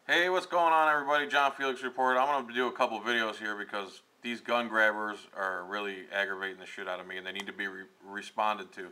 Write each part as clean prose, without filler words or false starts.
Hey, what's going on, everybody? John Felix Report. I'm going to do a couple videos here because these gun grabbers are really aggravating the shit out of me and they need to be responded to.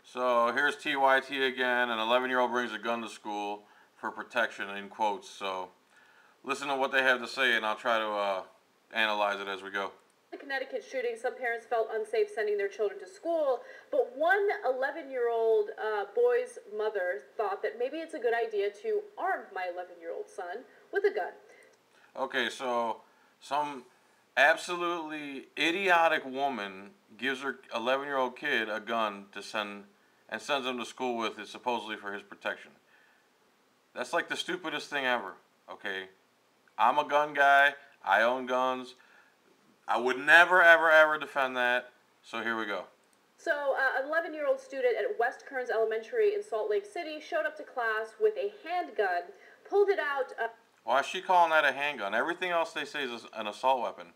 So here's TYT again. An 11-year-old brings a gun to school for protection, in quotes. So listen to what they have to say and I'll try to analyze it as we go. The Connecticut shooting, some parents felt unsafe sending their children to school, but one 11-year-old boy's mother thought that maybe it's a good idea to arm my 11-year-old son with a gun. Okay, so some absolutely idiotic woman gives her 11-year-old kid a gun to send and sends him to school with it supposedly for his protection. That's like the stupidest thing ever, okay? I'm a gun guy. I own guns. I would never, ever, ever defend that. So here we go. So, an 11-year-old student at West Kearns Elementary in Salt Lake City showed up to class with a handgun, pulled it out. Why is she calling that a handgun? Everything else they say is an assault weapon.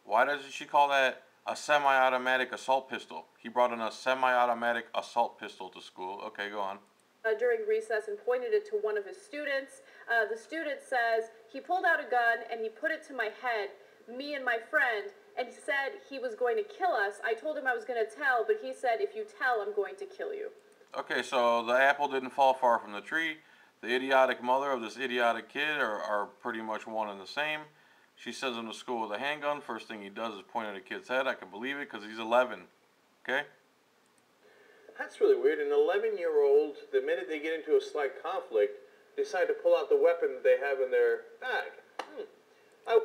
Why doesn't she call that a semi-automatic assault pistol? He brought in a semi-automatic assault pistol to school. Okay, go on. During recess and pointed it to one of his students. The student says, he pulled out a gun and he put it to my head, me and my friend, and he said he was going to kill us. I told him I was going to tell, but he said, if you tell, I'm going to kill you. Okay, so the apple didn't fall far from the tree. The idiotic mother of this idiotic kid are pretty much one and the same. She sends him to school with a handgun. First thing he does is point at a kid's head. I can believe it because he's 11. Okay? That's really weird. An 11-year-old, the minute they get into a slight conflict, decide to pull out the weapon that they have in their bag.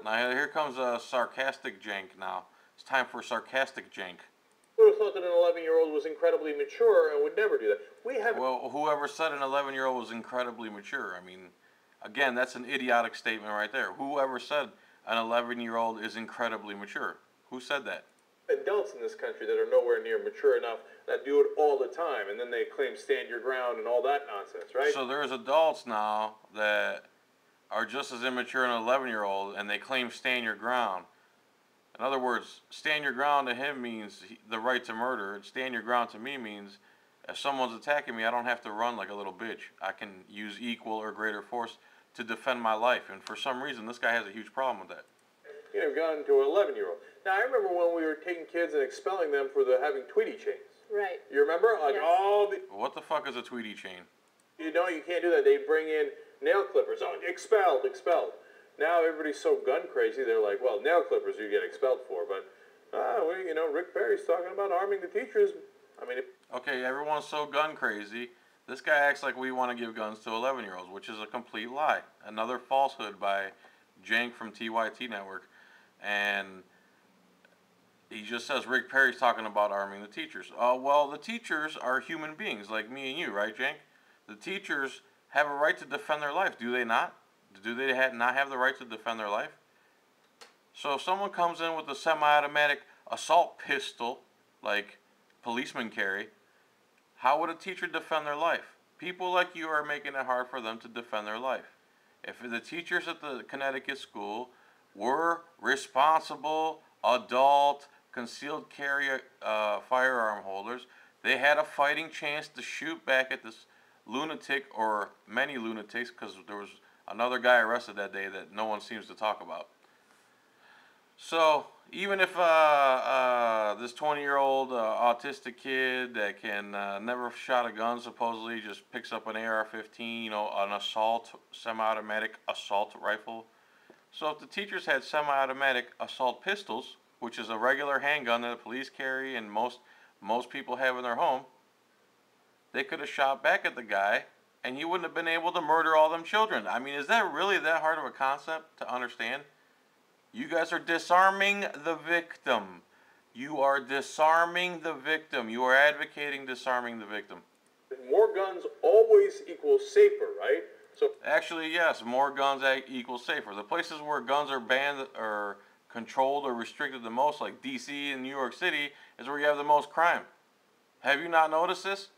Now here comes a sarcastic jank now. It's time for sarcastic jank. I would have thought that an 11-year-old was incredibly mature and would never do that. Well, whoever said an 11-year-old was incredibly mature? I mean, again, that's an idiotic statement right there. Whoever said an 11-year-old is incredibly mature? Who said that? Adults in this country that are nowhere near mature enough that do it all the time, and then they claim stand your ground and all that nonsense, right? So there's adults now that are just as immature as an 11-year-old, and they claim stand your ground. In other words, stand your ground to him means the right to murder. Stand your ground to me means if someone's attacking me, I don't have to run like a little bitch. I can use equal or greater force to defend my life. And for some reason, this guy has a huge problem with that. You know, gun to an 11-year-old. Now, I remember when we were taking kids and expelling them for having Tweety chains. Right. You remember? Like yes. all the... What the fuck is a Tweety chain? You know, you can't do that. They bring in nail clippers. Oh, expelled, expelled. Now everybody's so gun crazy, they're like, well, nail clippers you get expelled for. But, you know, Rick Perry's talking about arming the teachers. I mean... Okay, everyone's so gun crazy. This guy acts like we want to give guns to 11-year-olds, which is a complete lie. Another falsehood by Jank from TYT Network. And he just says Rick Perry's talking about arming the teachers. Well, the teachers are human beings like me and you, right, Jank? The teachers have a right to defend their life, do they not? Do they not have the right to defend their life? So if someone comes in with a semi-automatic assault pistol, like policemen carry, how would a teacher defend their life? People like you are making it hard for them to defend their life. If the teachers at the Connecticut school were responsible, adult, concealed carry firearm holders, they had a fighting chance to shoot back at this lunatic or many lunatics, because there was another guy arrested that day that no one seems to talk about. So even if this 20-year-old autistic kid that can never shot a gun supposedly just picks up an AR-15, you know, an assault, semi-automatic assault rifle. So if the teachers had semi-automatic assault pistols, which is a regular handgun that the police carry and most people have in their home, they could have shot back at the guy and he wouldn't have been able to murder all them children. I mean, is that really that hard of a concept to understand? You guys are disarming the victim. You are disarming the victim. You are advocating disarming the victim. More guns always equals safer, right? So actually, yes, more guns equals safer. The places where guns are banned or controlled or restricted the most, like D.C. and New York City, is where you have the most crime. Have you not noticed this?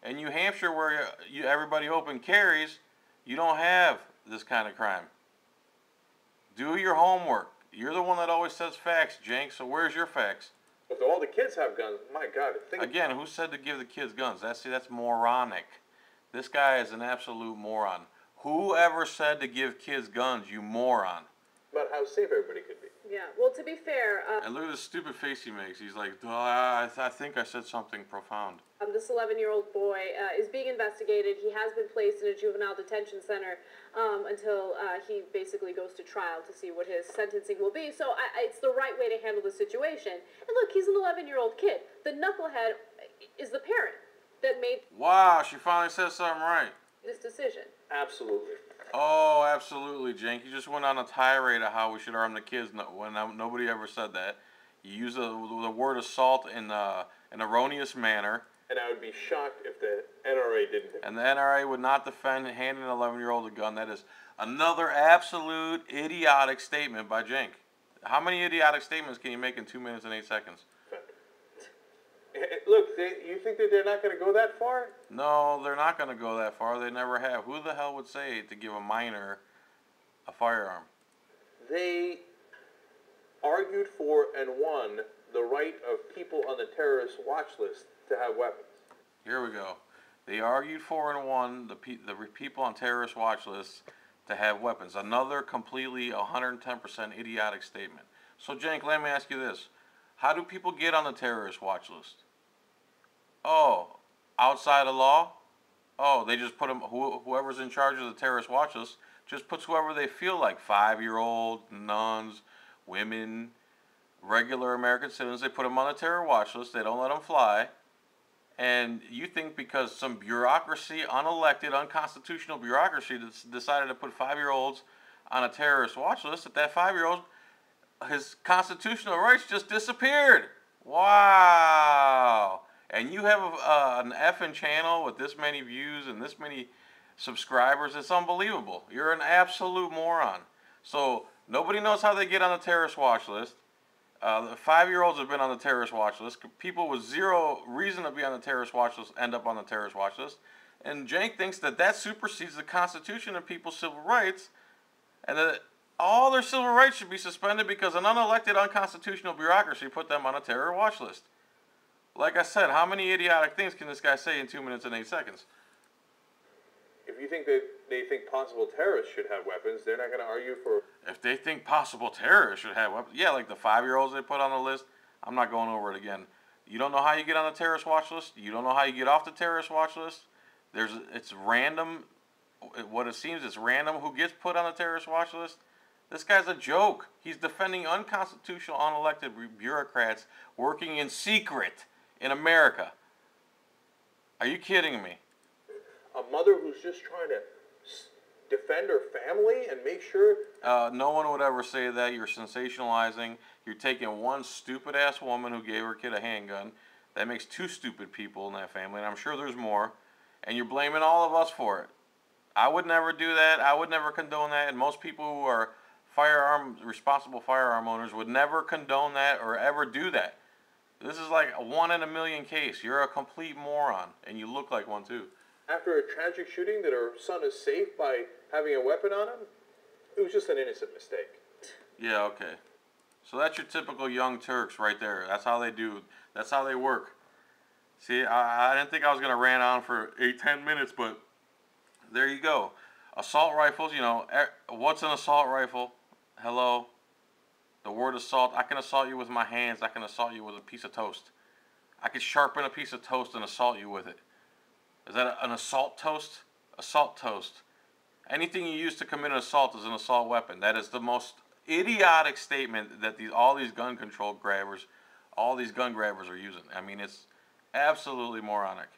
In New Hampshire, where everybody open carries, you don't have this kind of crime. Do your homework. You're the one that always says facts, Jank, so where's your facts? If all the kids have guns, my God. Again, who said to give the kids guns? That's moronic. This guy is an absolute moron. Whoever said to give kids guns, you moron? About how safe everybody could be. Yeah. Well, to be fair, And look at the stupid face he makes. He's like, "Duh, I think I said something profound." this 11-year-old boy is being investigated. He has been placed in a juvenile detention center until he basically goes to trial to see what his sentencing will be. So it's the right way to handle the situation. And look, he's an 11-year-old kid. The knucklehead is the parent that made Wow, she finally said something right. this decision. Absolutely. Oh, absolutely, Jenk. You just went on a tirade of how we should arm the kids when nobody ever said that. You use the word assault in an erroneous manner. And I would be shocked if the NRA didn't. And the NRA would not defend handing an 11-year-old a gun. That is another absolute idiotic statement by Jenk. How many idiotic statements can you make in 2 minutes and 8 seconds? Look, you think that they're not going to go that far? No, they're not going to go that far. They never have. Who the hell would say to give a minor a firearm? They argued for and won the right of people on the terrorist watch list to have weapons. Here we go. They argued for and won the people on terrorist watch lists to have weapons. Another completely 110% idiotic statement. So, Jenk, let me ask you this. How do people get on the terrorist watch list? Oh, outside of law? Oh, they just put them, whoever's in charge of the terrorist watch list just puts whoever they feel like. 5-year-old, nuns, women, regular American citizens. They put them on the terror watch list. They don't let them fly. And you think because some bureaucracy, unelected, unconstitutional bureaucracy decided to put 5-year-olds on a terrorist watch list, that 5-year-old, his constitutional rights just disappeared. Wow. And you have an effing channel with this many views and this many subscribers. It's unbelievable. You're an absolute moron. So nobody knows how they get on the terrorist watch list. The 5-year-olds have been on the terrorist watch list. People with zero reason to be on the terrorist watch list end up on the terrorist watch list. And Jenk thinks that supersedes the Constitution and people's civil rights, and that all their civil rights should be suspended because an unelected, unconstitutional bureaucracy put them on a terror watch list. Like I said, how many idiotic things can this guy say in 2 minutes and 8 seconds? If you think that they think possible terrorists should have weapons, they're not going to argue for... If they think possible terrorists should have weapons, yeah, like the 5-year-olds they put on the list, I'm not going over it again. You don't know how you get on the terrorist watch list? You don't know how you get off the terrorist watch list? It's random. What it seems is random who gets put on the terrorist watch list. This guy's a joke. He's defending unconstitutional, unelected bureaucrats working in secret in America. Are you kidding me? A mother who's just trying to defend her family and make sure... No one would ever say that. You're sensationalizing. You're taking one stupid-ass woman who gave her kid a handgun. That makes 2 stupid people in that family, and I'm sure there's more. And you're blaming all of us for it. I would never do that. I would never condone that. And most people who are responsible firearm owners would never condone that or ever do that. This is like a 1 in a million case. You're a complete moron, and you look like one too. After a tragic shooting that her son is safe by having a weapon on him, it was just an innocent mistake. Yeah, okay. So that's your typical young Turks right there. That's how they do. That's how they work. See, I didn't think I was going to rant on for 8-10 minutes, but there you go. Assault rifles, what's an assault rifle? Hello? The word assault, I can assault you with my hands. I can assault you with a piece of toast. I could sharpen a piece of toast and assault you with it. Is that an assault toast? Assault toast. Anything you use to commit an assault is an assault weapon. That is the most idiotic statement that all these gun grabbers are using. I mean, it's absolutely moronic.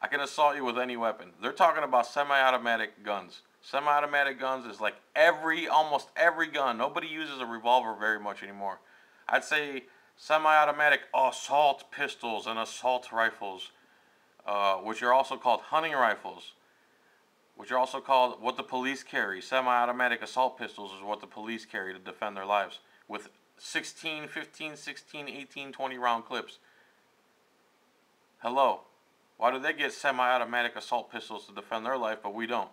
I can assault you with any weapon. They're talking about semi-automatic guns. Semi-automatic guns is like almost every gun. Nobody uses a revolver very much anymore. I'd say semi-automatic assault pistols and assault rifles, which are also called hunting rifles, which are also called what the police carry. Semi-automatic assault pistols is what the police carry to defend their lives with 16, 15, 16, 18, 20 round clips. Hello. Why do they get semi-automatic assault pistols to defend their life, but we don't?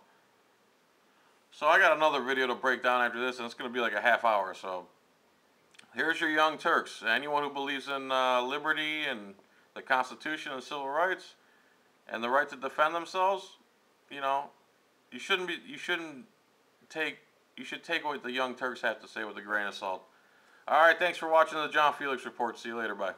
So I got another video to break down after this, and it's going to be like a half hour. So here's your young Turks. Anyone who believes in liberty and the Constitution and civil rights and the right to defend themselves, you shouldn't take, you should take what the Young Turks have to say with a grain of salt. All right, thanks for watching the John Felix Report. See you later. Bye.